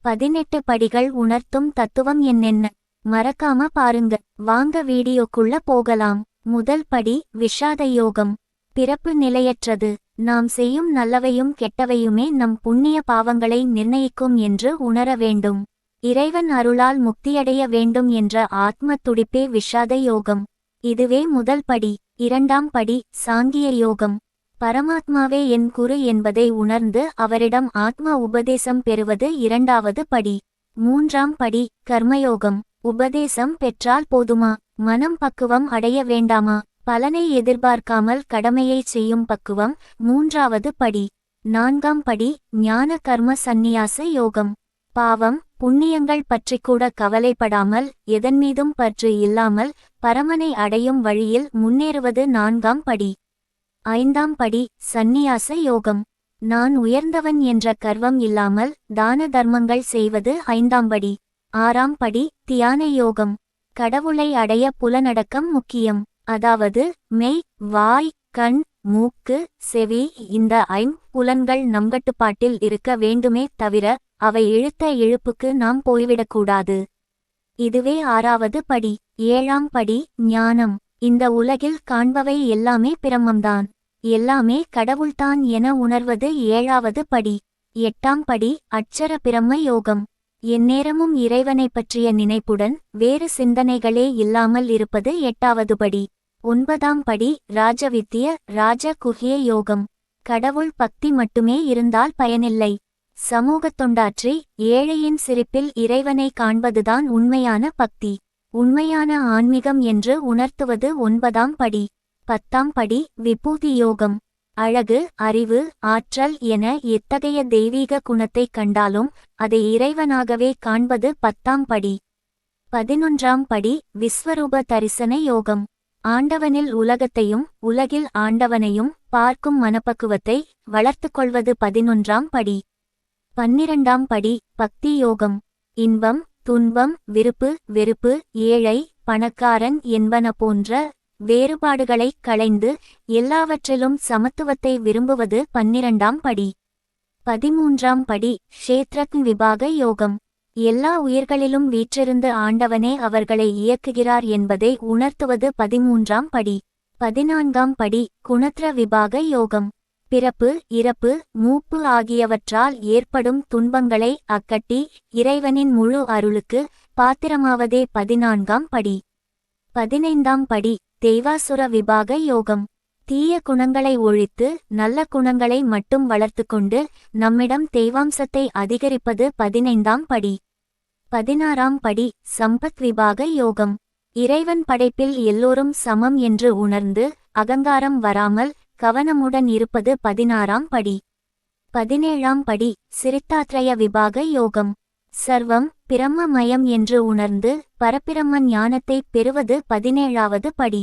18 படிகள் உணர்த்தும் தத்துவம் என்னென்ன? மறக்காம பாருங்க. வாங்க வீடியோக்குள்ள போகலாம். முதல் படி விஷாத யோகம். பிறப்பு நிலையற்றது. நாம் செய்யும் நல்லவையும் கெட்டவையுமே நம் புண்ணிய பாவங்களை நிர்ணயிக்கும் என்று உணர வேண்டும். இறைவன் அருளால் முக்தியடைய வேண்டும் என்ற ஆத்ம துடிப்பே விஷாத யோகம். இதுவே முதல் படி. இரண்டாம் படி சாங்கிய யோகம். பரமாத்மாவே என் குரு என்பதை உணர்ந்து அவரிடம் ஆத்ம உபதேசம் பெறுவது இரண்டாவது படி. மூன்றாம் படி கர்மயோகம். உபதேசம் பெற்றால் போதுமா? மனம் பக்குவம் அடைய வேண்டாமா? பலனை எதிர்பார்க்காமல் கடமையை செய்யும் பக்குவம் மூன்றாவது படி. நான்காம் படி ஞான கர்ம சந்நியாச யோகம். பாவம் புண்ணியங்கள் பற்றிக்கூட கவலைப்படாமல் எதன்மீதும் பற்று இல்லாமல் பரமனை அடையும் வழியில் முன்னேறுவது நான்காம் படி. ஐந்தாம் படி சந்நியாச யோகம். நான் உயர்ந்தவன் என்ற கர்வம் இல்லாமல் தான தர்மங்கள் செய்வது ஐந்தாம் படி. ஆறாம் படி தியான யோகம். கடவுளை அடைய புலனடக்கம் முக்கியம். அதாவது மெய், வாய், கண், மூக்கு, செவி இந்த புலன்கள் நம் கட்டுப்பாட்டில் இருக்க வேண்டுமே தவிர அவை இழுத்த இழுப்புக்கு நாம் போய்விடக்கூடாது. இதுவே ஆறாவது படி. ஏழாம் படி ஞானம். இந்த உலகில் காண்பவை எல்லாமே பிரம்மம்தான், எல்லாமே கடவுள்தான் என உணர்வது ஏழாவது படி. எட்டாம் படி அட்சர பிரம்ம யோகம். எந்நேரமும் இறைவனை பற்றிய நினைப்புடன் வேறு சிந்தனைகளே இல்லாமல் இருப்பது எட்டாவது படி. ஒன்பதாம் படி ராஜவித்திய ராஜ குஹ்ய யோகம். கடவுள் பக்தி மட்டுமே இருந்தால் பயனில்லை. சமூகத் தொண்டாற்றி ஏழையின் சிரிப்பில் இறைவனை காண்பதுதான் உண்மையான பக்தி, உண்மையான ஆன்மீகம் என்று உணர்த்துவது ஒன்பதாம் படி. பத்தாம் படி விபூதி யோகம். அழகு, அறிவு, ஆற்றல் என எத்தகைய தெய்வீக குணத்தை கண்டாலும் அதை இறைவனாகவே காண்பது பத்தாம் படி. 11ஆம் படி விஸ்வரூப தரிசன யோகம். ஆண்டவனில் உலகத்தையும் உலகில் ஆண்டவனையும் பார்க்கும் மனப்பக்குவத்தை வளர்த்துக்கொள்வது 11ஆம் படி. 12ஆம் படி பக்தி யோகம். இன்பம், துன்பம், விருப்பு வெறுப்பு, ஏழை பணக்காரன் என்பன போன்ற வேறுபாடுகளைக் களைந்து எல்லாவற்றிலும் சமத்துவத்தை விரும்புவது 12ஆம் படி. 13ஆம் படி க்ஷேத்ரக் விபாக யோகம். எல்லா உயிர்களிலும் வீற்றிருந்து ஆண்டவனே அவர்களை இயக்குகிறார் என்பதை உணர்த்துவது 13ஆம் படி. 14ஆம் படி குணத்ர விபாக யோகம். பிறப்பு, இறப்பு, மூப்பு ஆகியவற்றால் ஏற்படும் துன்பங்களை அக்கட்டி இறைவனின் முழு அருளுக்கு பாத்திரமாவதே 14ஆம் படி. 15ஆம் படி தெய்வாசுர விபாக யோகம். தீய குணங்களை ஒழித்து நல்ல குணங்களை மட்டும் வளர்த்துக்கொண்டு நம்மிடம் தெய்வாம்சத்தை அதிகரிப்பது 15ஆம் படி. 16ஆம் படி சம்பத் விபாக யோகம். இறைவன் படைப்பில் எல்லோரும் சமம் என்று உணர்ந்து அகங்காரம் வராமல் கவனமுடன் இருப்பது 16ஆம் படி. 17ஆம் படி சிரித்தாத்ரய விபாக யோகம். சர்வம் பிரம்மமயம் என்று உணர்ந்து பரபிரம்ம ஞானத்தை பெறுவது 17ஆவது படி.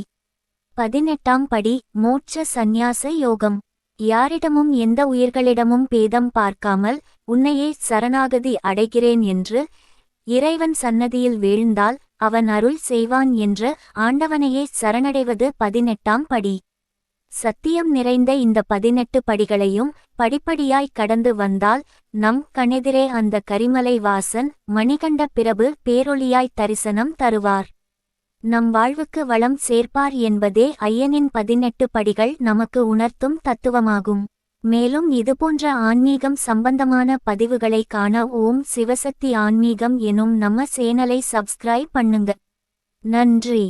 18ஆம் படி மோட்ச சந்நியாச யோகம். யாரிடமும் எந்த உயிர்களிடமும் பேதம் பார்க்காமல் உன்னையே சரணாகதி அடைகிறேன் என்று இறைவன் சன்னதியில் வீழ்ந்தால் அவன் அருள் செய்வான் என்று ஆண்டவனையே சரணடைவது 18ஆம் படி. சத்தியம் நிறைந்த இந்த 18 படிகளையும் படிப்படியாய் கடந்து வந்தால் நம் கண்ணெதிரே அந்த கரிமலை வாசன் மணிகண்ட பிரபு பேரொளியாய் தரிசனம் தருவார். நம் வாழ்வுக்கு வளம் சேர்ப்பார் என்பதே ஐயனின் 18 படிகள் நமக்கு உணர்த்தும் தத்துவமாகும். மேலும் இதுபோன்ற ஆன்மீகம் சம்பந்தமான பதிவுகளை காண ஓம் சிவசக்தி ஆன்மீகம் எனும் நம்ம சேனலை சப்ஸ்கிரைப் பண்ணுங்க. நன்றி.